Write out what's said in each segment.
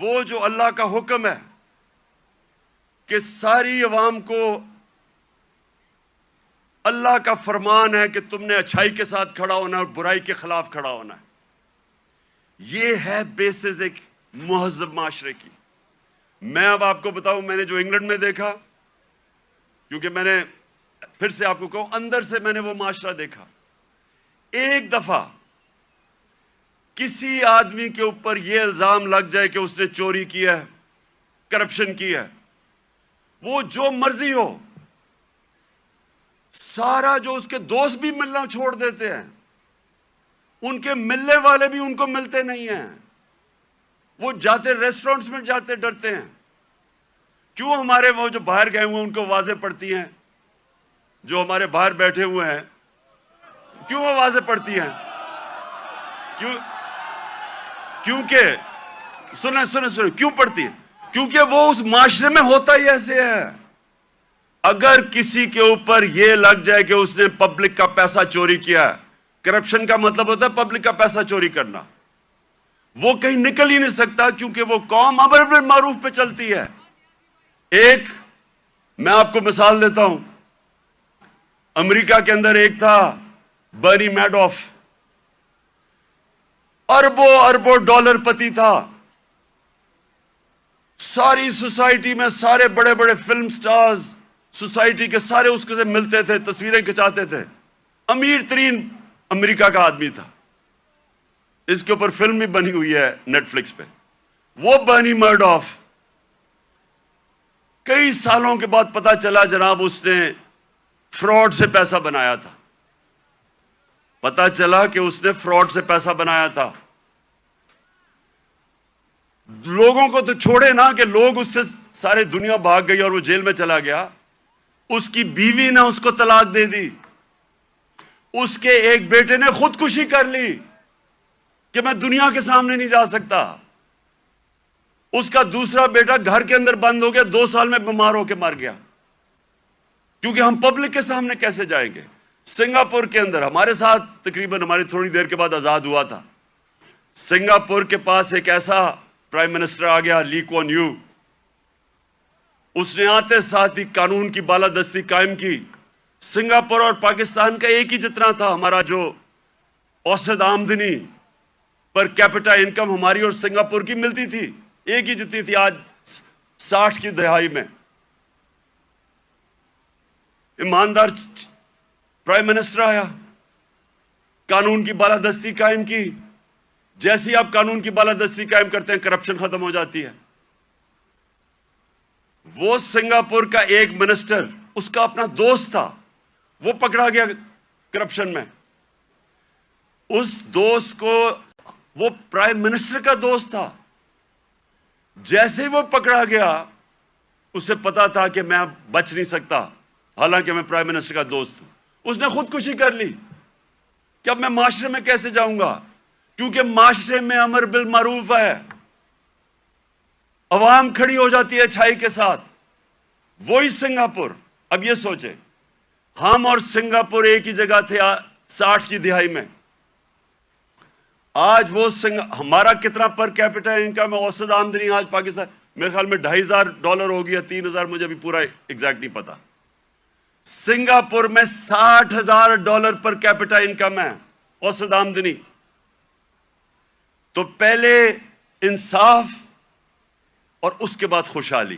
وہ جو اللہ کا حکم ہے کہ ساری عوام کو اللہ کا فرمان ہے کہ تم نے اچھائی کے ساتھ کھڑا ہونا ہے اور برائی کے خلاف کھڑا ہونا ہے، یہ ہے بیسز ایک مہذب معاشرے کی۔ میں اب آپ کو بتاؤں، میں نے جو انگلینڈ میں دیکھا، کیونکہ میں نے پھر سے آپ کو کہوں اندر سے میں نے وہ معاشرہ دیکھا، ایک دفعہ کسی آدمی کے اوپر یہ الزام لگ جائے کہ اس نے چوری کی ہے، کرپشن کی ہے، وہ جو مرضی ہو، سارا جو اس کے دوست بھی ملنا چھوڑ دیتے ہیں، ان کے ملنے والے بھی ان کو ملتے نہیں ہیں، وہ جاتے ریسٹورنٹس میں جاتے ڈرتے ہیں۔ کیوں ہمارے وہ جو باہر گئے ہوئے ہیں ان کو واضح پڑتی ہیں، جو ہمارے باہر بیٹھے ہوئے ہیں کیوں وہ واضح پڑتی ہیں؟ کیونکہ سنیں کیوں پڑتی ہے؟ کیونکہ وہ اس معاشرے میں ہوتا ہی ایسے ہے۔ اگر کسی کے اوپر یہ لگ جائے کہ اس نے پبلک کا پیسہ چوری کیا ہے، کرپشن کا مطلب ہوتا ہے پبلک کا پیسہ چوری کرنا، وہ کہیں نکل ہی نہیں سکتا، کیونکہ وہ قوم امر بالمعروف پہ چلتی ہے۔ ایک میں آپ کو مثال دیتا ہوں، امریکہ کے اندر ایک تھا برنی میڈوف، اربوں ڈالر پتی تھا، ساری سوسائٹی میں سارے بڑے بڑے فلم سٹارز سوسائٹی کے سارے اس کے سے ملتے تھے، تصویریں کھچاتے تھے، امیر ترین امریکہ کا آدمی تھا۔ اس کے اوپر فلم بھی بنی ہوئی ہے نیٹ فلکس پہ۔ وہ برنی میڈوف کئی سالوں کے بعد پتا چلا جناب اس نے فراڈ سے پیسہ بنایا تھا، پتا چلا کہ اس نے فراڈ سے پیسہ بنایا تھا۔ لوگوں کو تو چھوڑے نا کہ لوگ اس سے سارے دنیا بھاگ گئی اور وہ جیل میں چلا گیا، اس کی بیوی نے اس کو طلاق دے دی، اس کے ایک بیٹے نے خودکشی کر لی کہ میں دنیا کے سامنے نہیں جا سکتا، اس کا دوسرا بیٹا گھر کے اندر بند ہو گیا، 2 سال میں بیمار ہو کے مر گیا، کیونکہ ہم پبلک کے سامنے کیسے جائیں گے۔ سنگاپور کے اندر ہمارے ساتھ تقریباً ہماری تھوڑی دیر کے بعد آزاد ہوا تھا، سنگاپور کے پاس ایک ایسا پرائم منسٹر آ گیا، لی کوان یو، اس نے آتے ساتھ ہی قانون کی بالادستی قائم کی۔ سنگاپور اور پاکستان کا ایک ہی جتنا تھا، ہمارا جو اوسط آمدنی پر کیپٹا انکم ہماری اور سنگاپور کی ملتی تھی، ایک ہی جتنی تھی۔ آج 60 کی دہائی میں ایماندار پرائم منسٹر آیا، قانون کی بالادستی قائم کی۔ جیسے ہی آپ قانون کی بالادستی قائم کرتے ہیں، کرپشن ختم ہو جاتی ہے۔ وہ سنگاپور کا ایک منسٹر، اس کا اپنا دوست تھا، وہ پکڑا گیا کرپشن میں۔ اس دوست کو، وہ پرائم منسٹر کا دوست تھا، جیسے ہی وہ پکڑا گیا اسے پتا تھا کہ میں اب بچ نہیں سکتا، حالانکہ میں پرائم منسٹر کا دوست ہوں، اس نے خودکشی کر لی کہ اب میں معاشرے میں کیسے جاؤں گا، کیونکہ معاشرے میں امر بالمعروف ہے، عوام کھڑی ہو جاتی ہے اچھائی کے ساتھ۔ وہی سنگاپور، اب یہ سوچیں، ہم اور سنگاپور ایک ہی جگہ تھے 60 کی دہائی میں، آج وہ ہمارا کتنا پر کیپٹا انکم ہے، اوسط آمدنی آج پاکستان میرے خیال میں $2,500 ہو گیا، 3,000، مجھے ابھی پورا ایگزیکٹ نہیں پتا۔ سنگاپور میں $60,000 پر کیپٹا انکم ہے، اوسط آمدنی۔ تو پہلے انصاف اور اس کے بعد خوشحالی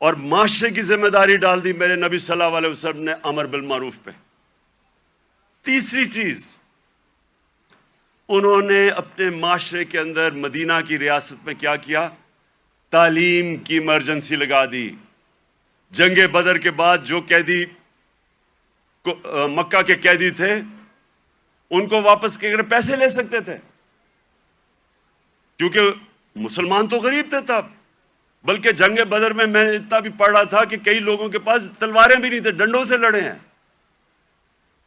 اور معاشرے کی ذمہ داری ڈال دی میرے نبی صلی اللہ علیہ وسلم نے امر بالمعروف پہ۔ تیسری چیز، انہوں نے اپنے معاشرے کے اندر مدینہ کی ریاست میں کیا کیا؟ تعلیم کی ایمرجنسی لگا دی۔ جنگ بدر کے بعد جو قیدی مکہ کے قیدی تھے ان کو واپس کے پیسے لے سکتے تھے، کیونکہ مسلمان تو غریب تھے تب، بلکہ جنگ بدر میں نے اتنا بھی پڑھ رہا تھا کہ کئی لوگوں کے پاس تلواریں بھی نہیں تھے، ڈنڈوں سے لڑے ہیں،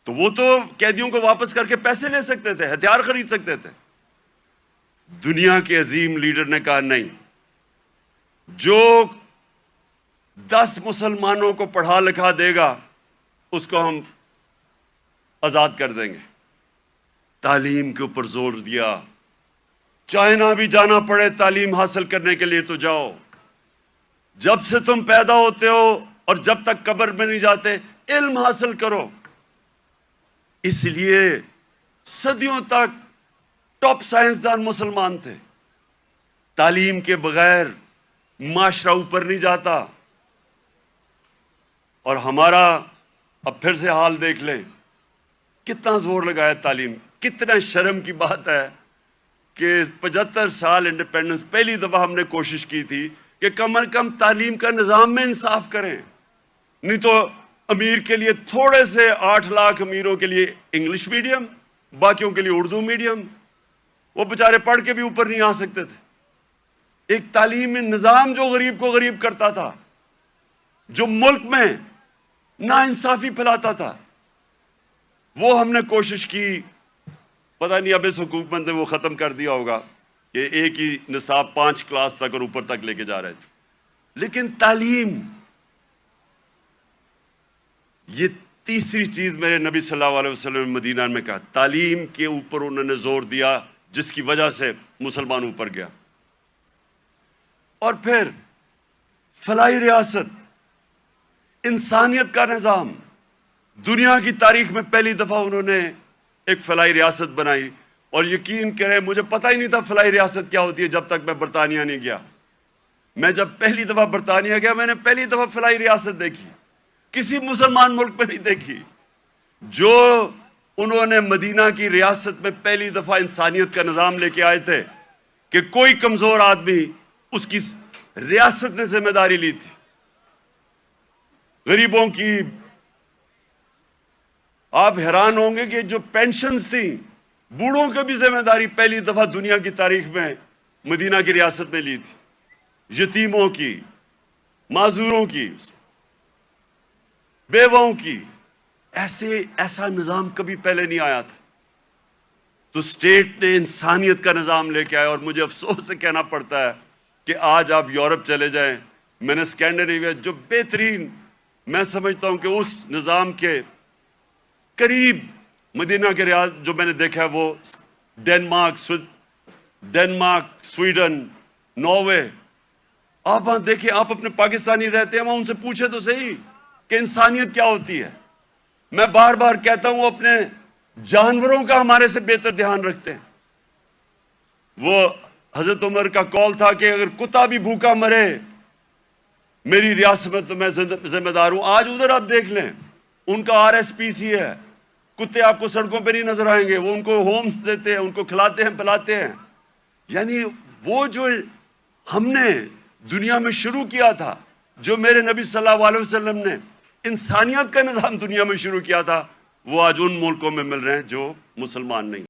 تو وہ تو قیدیوں کو واپس کر کے پیسے لے سکتے تھے، ہتھیار خرید سکتے تھے۔ دنیا کے عظیم لیڈر نے کہا نہیں، جو 10 مسلمانوں کو پڑھا لکھا دے گا اس کو ہم آزاد کر دیں گے۔ تعلیم کے اوپر زور دیا، چائنا بھی جانا پڑے تعلیم حاصل کرنے کے لیے تو جاؤ. جب سے تم پیدا ہوتے ہو اور جب تک قبر میں نہیں جاتے علم حاصل کرو. اس لیے صدیوں تک ٹاپ سائنسدان مسلمان تھے. تعلیم کے بغیر معاشرہ اوپر نہیں جاتا. اور ہمارا اب پھر سے حال دیکھ لیں, کتنا زور لگایا تعلیم. کتنا شرم کی بات ہے کہ 75 سال انڈیپینڈنس پہلی دفعہ ہم نے کوشش کی تھی کہ کم از کم تعلیم کا نظام میں انصاف کریں. نہیں تو امیر کے لیے تھوڑے سے 8 لاکھ امیروں کے لیے انگلش میڈیم, باقیوں کے لیے اردو میڈیم. وہ بیچارے پڑھ کے بھی اوپر نہیں آ سکتے تھے. ایک تعلیمی نظام جو غریب کو غریب کرتا تھا, جو ملک میں ناانصافی پھیلاتا تھا, وہ ہم نے کوشش کی. پتہ نہیں اب اس حکومت نے وہ ختم کر دیا ہوگا کہ ایک ہی نصاب 5 کلاس تک اور اوپر تک لے کے جا رہے تھے. لیکن تعلیم, یہ تیسری چیز میرے نبی صلی اللہ علیہ وسلم نے مدینہ میں کہا. تعلیم کے اوپر انہوں نے زور دیا, جس کی وجہ سے مسلمان اوپر گیا. اور پھر فلاحی ریاست, انسانیت کا نظام. دنیا کی تاریخ میں پہلی دفعہ انہوں نے ایک فلاحی ریاست بنائی. اور یقین کریں مجھے پتہ ہی نہیں تھا فلاحی ریاست کیا ہوتی ہے جب تک میں برطانیہ نہیں گیا. میں جب پہلی دفعہ برطانیہ گیا میں نے پہلی دفعہ فلاحی ریاست دیکھی, کسی مسلمان ملک میں نہیں دیکھی. جو انہوں نے مدینہ کی ریاست میں پہلی دفعہ انسانیت کا نظام لے کے آئے تھے کہ کوئی کمزور آدمی, اس کی ریاست نے ذمہ داری لی تھی. غریبوں کی, آپ حیران ہوں گے کہ جو پینشنز تھیں, بوڑھوں کی بھی ذمہ داری پہلی دفعہ دنیا کی تاریخ میں مدینہ کی ریاست نے لی تھی. یتیموں کی, معذوروں کی, بیواؤں کی. ایسا نظام کبھی پہلے نہیں آیا تھا. تو اسٹیٹ نے انسانیت کا نظام لے کے آیا. اور مجھے افسوس سے کہنا پڑتا ہے کہ آج آپ یورپ چلے جائیں, میں نے اسکینڈینیویا جو بہترین, میں سمجھتا ہوں کہ اس نظام کے قریب مدینہ کے ریاض جو میں نے دیکھا ہے وہ ڈینمارک, سویڈن, ناروے. آپ وہاں دیکھیں, آپ اپنے پاکستانی رہتے ہیں وہاں, ان سے پوچھیں تو صحیح کہ انسانیت کیا ہوتی ہے. میں بار بار کہتا ہوں وہ اپنے جانوروں کا ہمارے سے بہتر دھیان رکھتے ہیں. وہ حضرت عمر کا قول تھا کہ اگر کتا بھی بھوکا مرے میری ریاست میں تو میں ذمہ دار ہوں. آج ادھر آپ دیکھ لیں, ان کا RSPC ہے. کتے آپ کو سڑکوں پہ نہیں نظر آئیں گے, وہ ان کو ہومز دیتے ہیں, ان کو کھلاتے ہیں پلاتے ہیں. یعنی وہ جو ہم نے دنیا میں شروع کیا تھا, جو میرے نبی صلی اللہ علیہ وسلم نے انسانیت کا نظام دنیا میں شروع کیا تھا, وہ آج ان ملکوں میں مل رہے ہیں جو مسلمان نہیں.